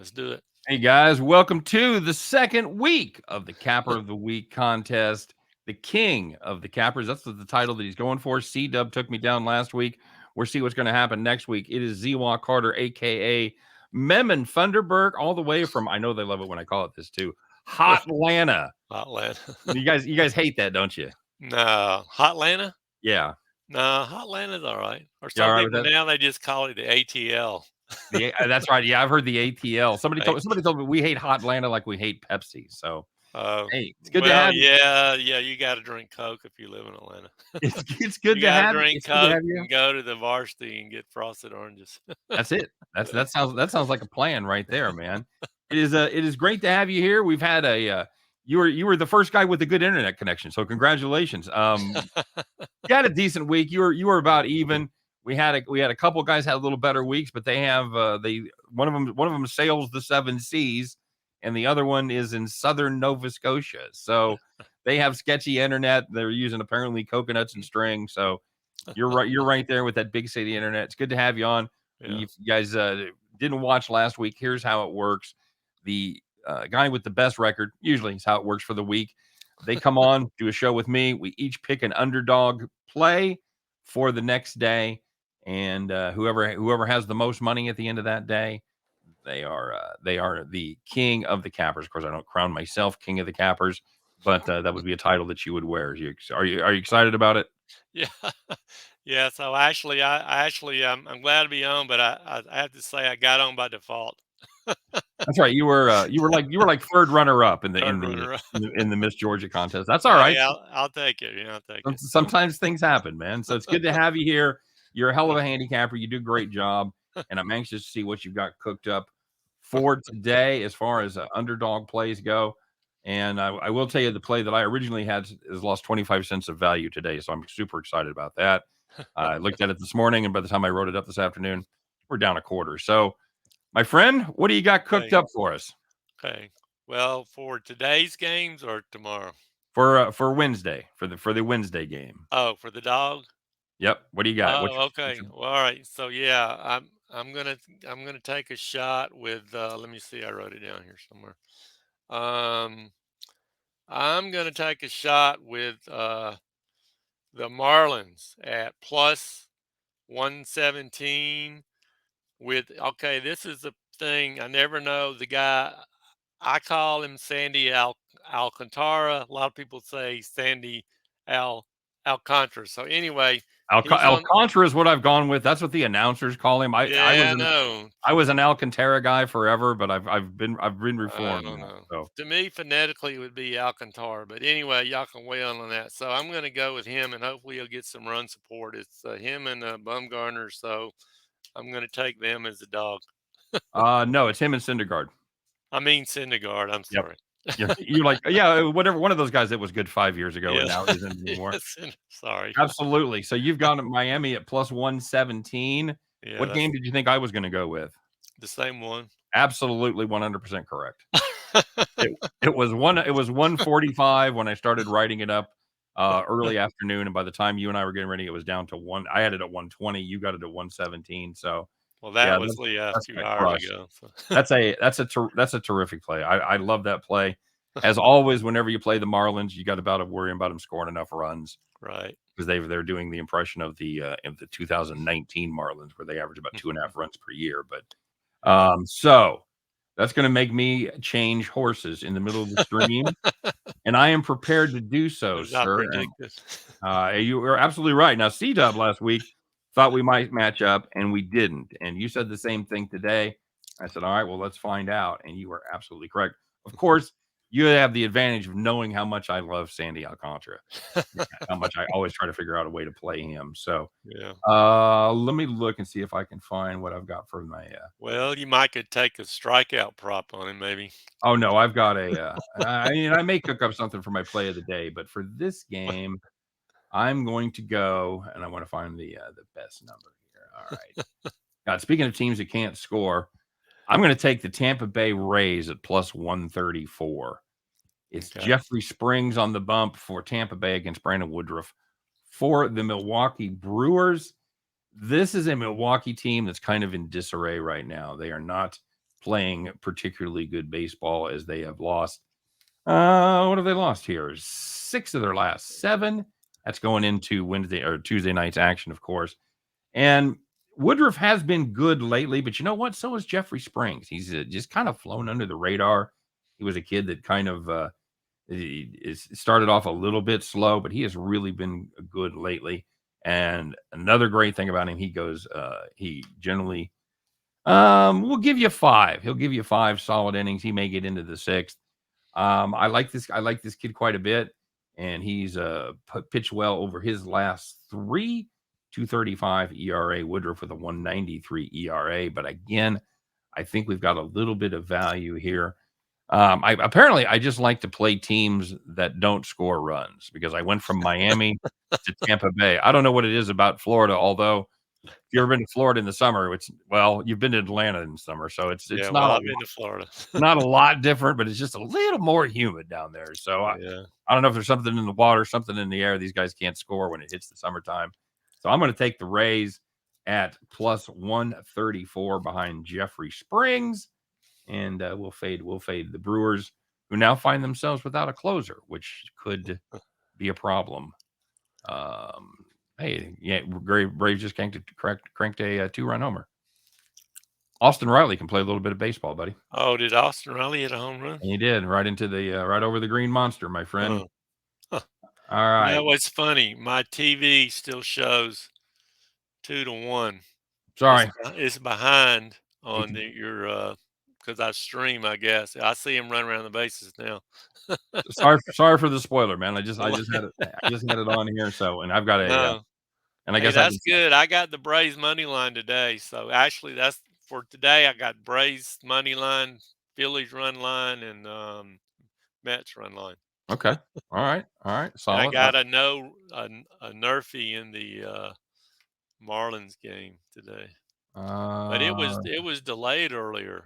Let's do it. Hey guys, welcome to the second week of the Capper of the Week contest. The King of the Cappers. That's the title that he's going for. C-Dub took me down last week. We'll see what's going to happen next week. It is Zihuacarter, a.k.a. Memon Funderburg, all the way from, I know they love it when I call it this too, Hotlanta. Hotlanta. You guys hate that, don't you? No. Hotlanta? Yeah. No, Hotlanta's all right. Or You all some right with people that? now, they just call it the ATL. That's right. Yeah, I've heard the ATL. Somebody AT told me we hate Hotlanta like we hate Pepsi. So, hey, it's good to Well, have you. yeah, you gotta drink Coke if you live in Atlanta. It's good You to gotta have you. drink It's good to Coke have you. and go to the Varsity and get frosted oranges. That's it. That sounds like a plan right there, man. It is great to have you here. We've had you were the first guy with a good internet connection, so congratulations. You had a decent week. You were about even. We had a couple guys had a little better weeks, but they have they one of them sails the seven seas, and the other one is in southern Nova Scotia. So they have sketchy internet. They're using apparently coconuts and string. So you're right. You're right there with that big city internet. It's good to have you on. Yeah. If you guys didn't watch last week, here's how it works. The guy with the best record, usually is how it works for the week. They come on, do a show with me. We each pick an underdog play for the next day, and whoever has the most money at the end of that day, they are the king of the cappers. Of course, I don't crown myself king of the cappers, but that would be a title that you would wear. Are you excited about it? Yeah. Yeah, so I'm glad to be on, but I have to say I got on by default. That's right. You were like third runner up in the in Third the runner up. in the Miss Georgia contest. That's all right. Hey, I'll take it. Yeah, I'll take it. Sometimes things happen, man. So it's good to have you here. You're a hell of a handicapper. You do a great job, and I'm anxious to see what you've got cooked up for today as far as underdog plays go. And I will tell you the play that I originally had has lost 25 cents of value today, so I'm super excited about that. I looked at it this morning, and by the time I wrote it up this afternoon, we're down a quarter. So, my friend, what do you got cooked Okay. up for us Okay. Well, for today's games or tomorrow? for Wednesday for the Wednesday game? Oh, for the dog? Yep. What do you got? Oh, okay. Well, all right. So yeah, I'm gonna take a shot with let me see, I wrote it down here somewhere. Um I'm gonna take a shot with the Marlins at plus 117 with okay, this is the thing. I never know the guy. I call him Sandy Alcantara. A lot of people say Sandy Al Alcantara. So anyway, he's on. Alcantara is what I've gone with. That's what the announcers call him. Yeah, I know. I was an Alcantara guy forever, but I've been I reformed don't now. know. So To me, phonetically, it would be Alcantara. But anyway, y'all can weigh in on that. So I'm going to go with him, and hopefully he'll get some run support. It's him and Bumgarner. So I'm going to take them as a dog. no, it's him and Syndergaard. I mean Syndergaard. I'm Yep. sorry. You're like, yeah, whatever. One of those guys that was good 5 years ago and Yeah. now isn't anymore. Yes. Sorry. Absolutely. So you've gone to Miami at plus 117. Yeah, What game that's did you think I was going to go with? the same one. Absolutely 100% correct. It was 145 when I started writing it up early afternoon, and by the time you and I were getting ready, it was down to one. I had it at 120. You got it at 117. So Well, yeah, that was a that's few a hours crush. ago. So. That's a terrific play. I love that play. As always, whenever you play the Marlins, you got about worrying about them scoring enough runs Right. because they're doing the impression of the 2019 Marlins where they average about 2.5 runs per year. But Yeah. so that's going to make me change horses in the middle of the stream, and I am prepared to do so, As I sir. And predicted. you were absolutely right. Now, C Dub last week thought we might match up, and we didn't. And you said the same thing today. I said, all right, well, let's find out. And you were absolutely correct. Of course, you have the advantage of knowing how much I love Sandy Alcantara, how much I always try to figure out a way to play him. So Yeah. let me look and see if I can find what I've got for my. Well, you might could take a strikeout prop on him, maybe. Oh no, I've got a. I may cook up something for my play of the day, but for this game, I'm going to go, and I want to find the best number here. All right. God, speaking of teams that can't score, I'm going to take the Tampa Bay Rays at plus 134. It's Okay. Jeffrey Springs on the bump for Tampa Bay against Brandon Woodruff. For the Milwaukee Brewers, this is a Milwaukee team that's kind of in disarray right now. They are not playing particularly good baseball as they have lost. What have they lost here? 6 of their last 7. That's going into Wednesday or Tuesday night's action, of course. And Woodruff has been good lately, but you know what? So is Jeffrey Springs. He's just kind of flown under the radar. He was a kid that kind of started off a little bit slow, but he has really been good lately. And another great thing about him, he generally will give you 5. He'll give you 5 solid innings. He may get into the 6th. I like this kid quite a bit, and he's pitched well over his last 3. 235 ERA, Woodruff with a 193 ERA. But again, I think we've got a little bit of value here. I just like to play teams that don't score runs because I went from Miami to Tampa Bay. I don't know what it is about Florida, although if you've ever been to Florida in the summer, you've been to Atlanta in the summer, so Yeah, it's well, I've been to Florida. not a lot different, but it's just a little more humid down there. So Yeah. I don't know if there's something in the water, something in the air. These guys can't score when it hits the summertime. So I'm going to take the Rays at plus 134 behind Jeffrey Springs, and we'll fade the Brewers, who now find themselves without a closer, which could be a problem. Um, hey, yeah, Braves just cranked a 2-run homer. Austin Riley can play a little bit of baseball, buddy. Oh, did Austin Riley hit a home run? And he did right into the right over the green monster, my friend. Oh, huh. All You right. know what's funny? My TV still shows 2-1. Sorry. It's behind Hate on to- your because I stream, I guess. I see him run around the bases now. sorry for the spoiler, man. I Well, just had it. I just had it on here. So, and I've got no. and I Hey, guess I that's can. good. I got the Braves money line today. So actually that's for today. I got Braves money line, Phillies run line, and Mets run line. Okay. All right. All right. And I Solid. got a Nerfy in the Marlins game today. But it was Uh, it was delayed earlier.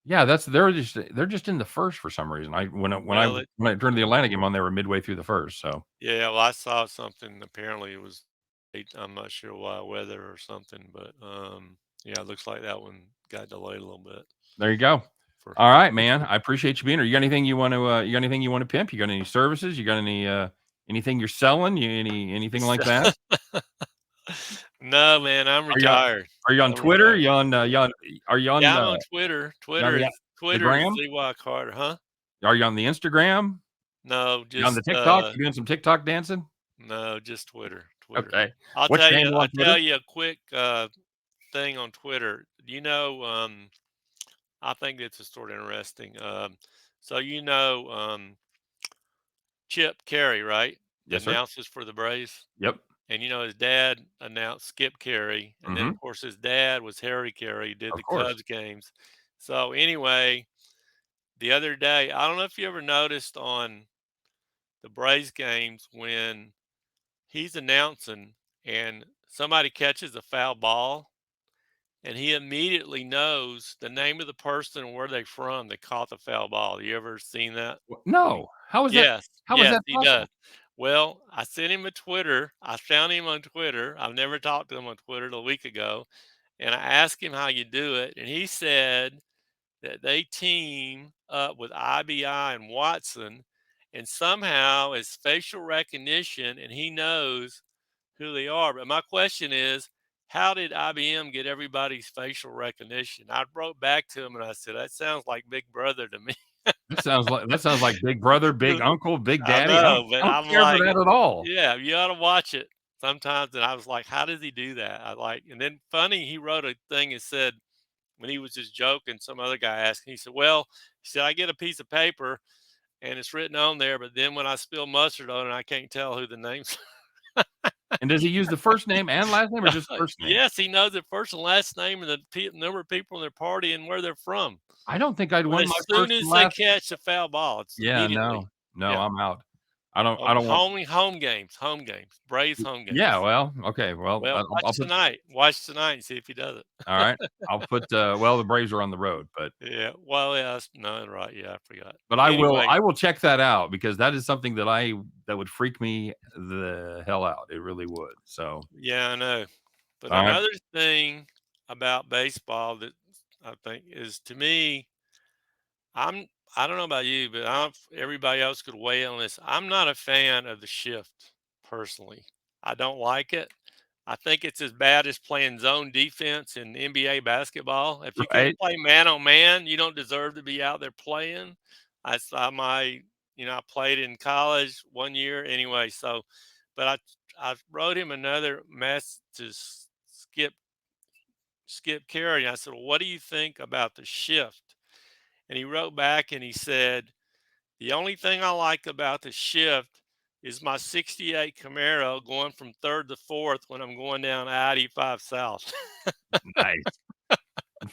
yeah, they're just in the first for some reason. Well, it When I turned the Atlanta game on, they were midway through the first. So yeah, well, I saw something. Apparently, it was I'm not sure why, weather or something, but yeah, it looks like that one got delayed a little bit. there you go. For All right, man. I appreciate you being here. You got anything you want to? You got anything you want to pimp? You got any services? You got anything you're selling? Anything like that? no, man, I'm Are you on retired. are you on I'm Twitter? retired. Are you Yeah, on I'm on Twitter. you on the Twitter is gram? Zihuacarter, huh? Are you on the Instagram? No, You on the just TikTok? You doing some TikTok dancing? no, just Twitter. Twitter. Okay. What's your handle I'll on Twitter? tell you a quick thing on Twitter. I think it's a sort of interesting. So Chip Carey, right? The Yes, sir. announces for the Braves. Yep. And his dad announced Skip Carey, and then of Mhm. course his dad was Harry Carey, did Of the course. Cubs games. So anyway, the other day, I don't know if you ever noticed on the Braves games when he's announcing and somebody catches a foul ball, and he immediately knows the name of the person and where they from that caught the foul ball. You ever seen that? When he No. Yes, How is that he does. possible? Well, I sent him a Twitter. I found him on Twitter. I've never talked to him on Twitter till a week ago, and I asked him how you do it, and he said that they team up with IBI and Watson, and somehow it's facial recognition, and he knows who they are. But my question is, how did IBM get everybody's facial recognition? I wrote back to him and I said, that sounds like Big Brother to me. That sounds like Big Brother, Big Uncle, Big I Daddy. know, but I don't I'm care for like, that at all. yeah, you ought to watch it sometimes. And I was like, how does he do that? And then funny, he wrote a thing and said, when he was just joking, some other guy asked, he said, well, he said, I get a piece of paper and it's written on there, but then when I spill mustard on it, I can't tell who the name's. And does he use the first name and last name or just first name? Yes, he knows their first and last name and the number of people in their party and where they're from. I don't think I'd But won as my soon first and as they last. catch a foul ball, it's Yeah, immediately. no. No, Yeah. I'm out. I don't want. Home games, Braves home Yeah, games. well, okay. Well, Well, I'll put. watch tonight and see if he does it. All right. I'll put, the Braves are on the road, Yeah, well, yeah, no, right, yeah, I forgot. but Anyway, I will check that out because that is something that would freak me the hell out. It really would. So, yeah, I know. But all right. another thing about baseball that I think is to me, I'm I don't know about you, but I'm everybody else could weigh in on this. I'm not a fan of the shift personally. I don't like it. I think it's as bad as playing zone defense in NBA basketball. If you Right? can't play man on man, you don't deserve to be out there playing. I saw my, I played in college 1 year anyway. So, but I wrote him another mess to Skip Carey. I said, well, what do you think about the shift? And he wrote back and he said, the only thing I like about the shift is my 68 Camaro going from third to fourth when I'm going down I-85 South. Nice.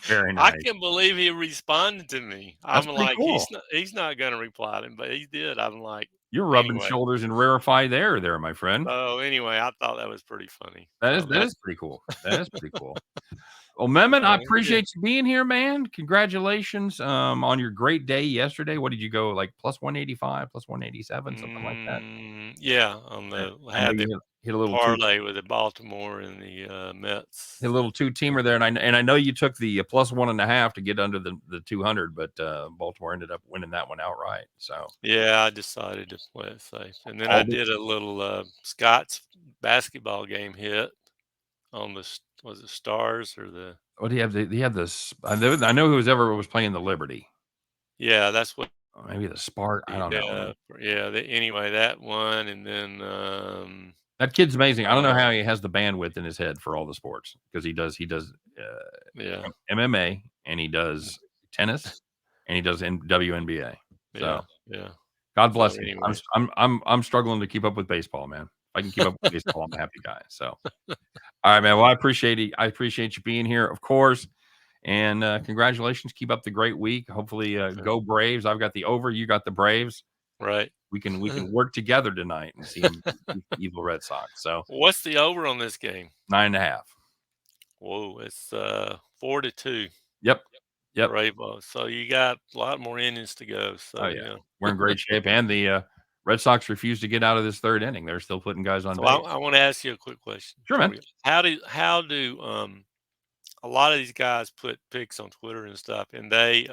Very I nice. can't believe he responded to me. That's I'm pretty like, cool. he's not going to reply to him, but he did. I'm like, You're rubbing anyway. shoulders in rarefied air there, my friend. So anyway, I thought that was pretty funny. That is So that that's is pretty cool. That is pretty cool. Well, Mehmet, I yeah. appreciate you being here, man. Congratulations, on your great day yesterday. What did you go, like, plus 185, plus 187, something like that? Yeah, on I the I know had the you hit a little 2 parlay with the Baltimore and the hit a Mets. little two-teamer there, and I know you took the, plus 1.5 to get under the 200, but, Baltimore ended up winning that one outright, so Yeah, I decided to play it safe, and then I all the did a little, Scott's basketball game hit on the s was it Stars or the what do you have? He had this I know who was ever was playing the Liberty. yeah, that's what Maybe the Spark, I don't know, man. yeah, anyway, that one, and then, That kid's amazing. I don't know uh how he has the bandwidth in his head for all the sports because he does, yeah, MMA, and he does tennis, and he does WNBA. So, yeah, yeah. God So, bless him. anyway, I'm struggling to keep up with baseball, man. If I can keep up with baseball, I'm a happy guy. So, all right, man. Well, I appreciate you being here, of course, and, congratulations. Keep up the great week. Hopefully, okay, go Braves. I've got the over, you got the Braves. right. We can work together tonight and see them beat the evil Red Sox. So, What's the over on this game? 9.5. Whoa, it's, 4-2 Yep. Yep. Brave. So you got a lot more innings to go, Oh, so, yeah. yeah. We're in great shape, and the, Red Sox refuse to get out of this 3rd inning. They're still putting guys on So I base. I wanna ask you a quick question Sure, man. for you. How do, a lot of these guys put pics on Twitter and stuff, and they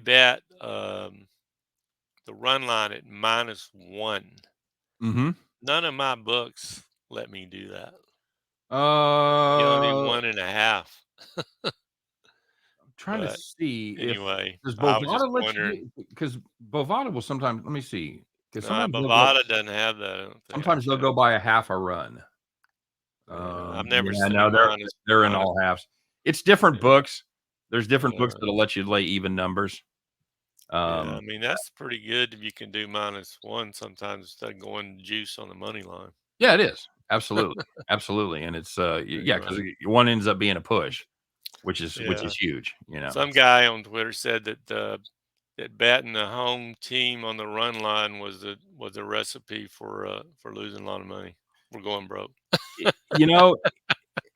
bet, the run line at -1. Mhm. None of my books let me do that. You only do Uh, 1.5. trying to But see if anyway, does I was just Bovada let you wondering. do because Bovada will sometimes let me see, because No, sometimes they'll go Bovada doesn't have that, I don't think. I'll sometimes they'll check. go by a half a run. Yeah, I've never Yeah, seen no, minus they're in minus all halves. It's different yeah, books. There's different books yeah, that'll let you lay even numbers. yeah, I Um, mean, that's pretty good if you can do -1 sometimes instead of going juice on the money line. yeah, it is. Absolutely. Absolutely, and it's, yeah, because Anyway, one ends up being a push, which is yeah. huge, you know? Some guy on Twitter said that betting the home team on the run line was a recipe for losing a lot of money. We're going broke. You know,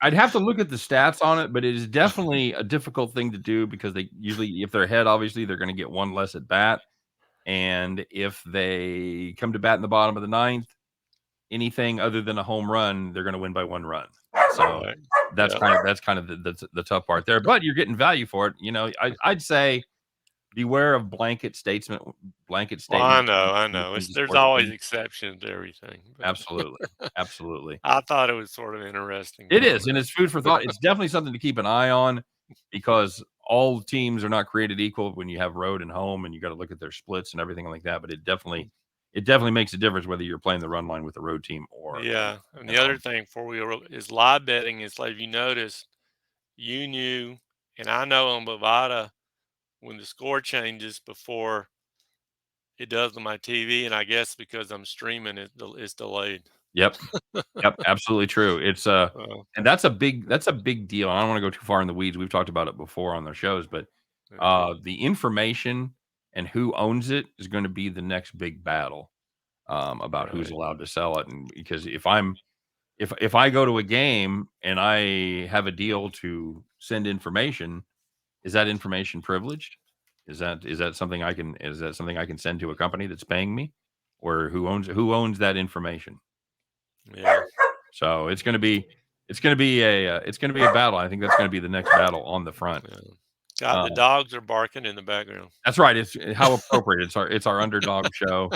I'd have to look at the stats on it, but it is definitely a difficult thing to do because they usually if they're ahead, obviously, they're gonna get one less at bat, and if they come to bat in the bottom of the ninth, anything other than a home run, they're gonna win by 1 run. So, Right. that's Yeah. kind of the tough part there, but you're getting value for it, I'd say beware of blanket Well, statements I when it know. comes to There's sports always betting. exceptions to everything, but Absolutely, absolutely. I thought it was sort of interesting It is, and comment. it's food for thought. It's definitely something to keep an eye on because all teams are not created equal when you have road and home, and you gotta look at their splits and everything like that, but it definitely makes a difference whether you're playing the run line with the road team or Yeah, and an the other home. thing before we were is live betting is like if you notice, you knew, and I know on Bovada when the score changes before it does on my TV, and I guess because I'm streaming it's delayed. Yep, yep, absolutely true. It's, Uh, and that's a big deal. I don't wanna go too far in the weeds. We've talked about it before on their shows, but, yeah, the information and who owns it is gonna be the next big battle, about who's right. allowed to sell it, and because if I go to a game and I have a deal to send information, is that information privileged? Is that something I can send to a company that's paying me? Or who owns that information? Yeah. So it's gonna be it's gonna be a battle. I think that's gonna be the next battle on the front. Yeah. God, Uh, the dogs are barking in the background. that's right. It's how appropriate. It's our underdog show.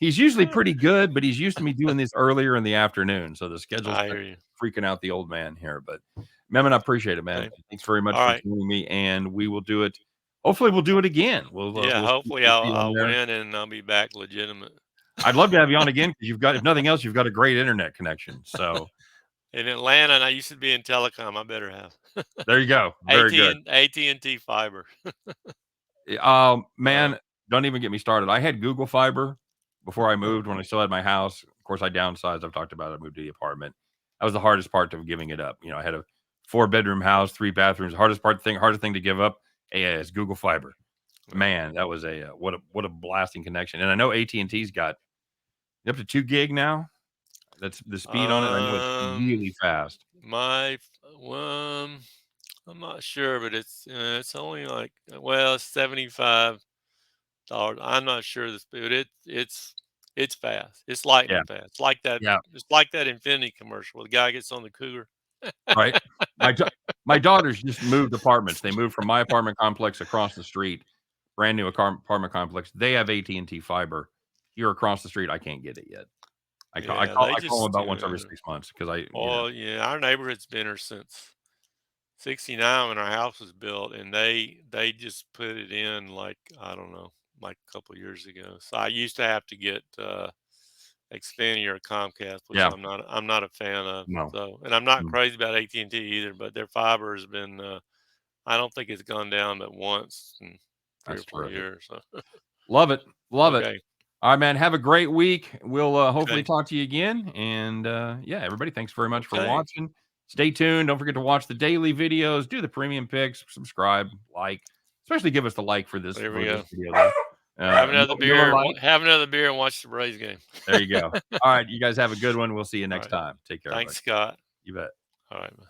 He's usually pretty good, but he's used to me doing this earlier in the afternoon, so the schedule's I been hear you. freaking out the old man here. But, man, I appreciate it, man. Okay. Thanks very much All for right. joining me, and we will do it. Hopefully, we'll do it again. Yeah, hopefully We'll see you on I'll there. win and I'll be back legitimate. I'd love to have you on again because you've got, if nothing else, you've got a great internet connection. So In Atlanta, and I used to be in telecom, I better have. there you go. Very good. AT&T fiber. Man, Uh, don't even get me started. I had Google Fiber before I huh, moved when I still had my house. Of course, I downsized. I've talked about it. I moved to the apartment. That was the hardest part of giving it up. I had a four-bedroom house, three bathrooms. Hardest thing to give up. Yeah, is Google Fiber. well, Man, that was what a blasting connection. And I know AT&T's got up to 2 gig now. That's the speed on it. I know it's um, really fast. my I'm not sure, but it's only like well, it's $75. I'm not sure the speed. It's fast. It's Yeah, lightning fast. It's like that. yeah. It's like that Infinity commercial where the guy gets on the Cougar. Right? My da my daughters just moved apartments. They moved from my apartment complex across the street, brand new apartment complex. They have AT&T fiber. Here across the street, I can't get it yet. Yeah, they I call them just about once every 6 months because oh yeah, our neighborhood's been here since '69 when our house was built, and they just put it in like I don't know, like a couple years ago. So I used to have to get Xfinity or Comcast, which yeah, I'm not a fan of. no, So, and I'm not no, crazy about AT&T either, but their fiber has been I don't think it's gone down but once in three or that's four terrific. years. So Love it, love it. okay, All right, man, have a great week. We'll, hopefully okay, talk to you again, and, yeah, everybody, thanks very much for okay. watching. Stay tuned. Don't forget to watch the daily videos, do the premium picks, subscribe, like, especially give us the like for this There we go. video there. Miller Lite. Have another beer, and watch the Braves game. There you go. All right, you guys have a good one. We'll see you All next right. time. Take care, Thanks, everybody. Scott. You bet. All right, man.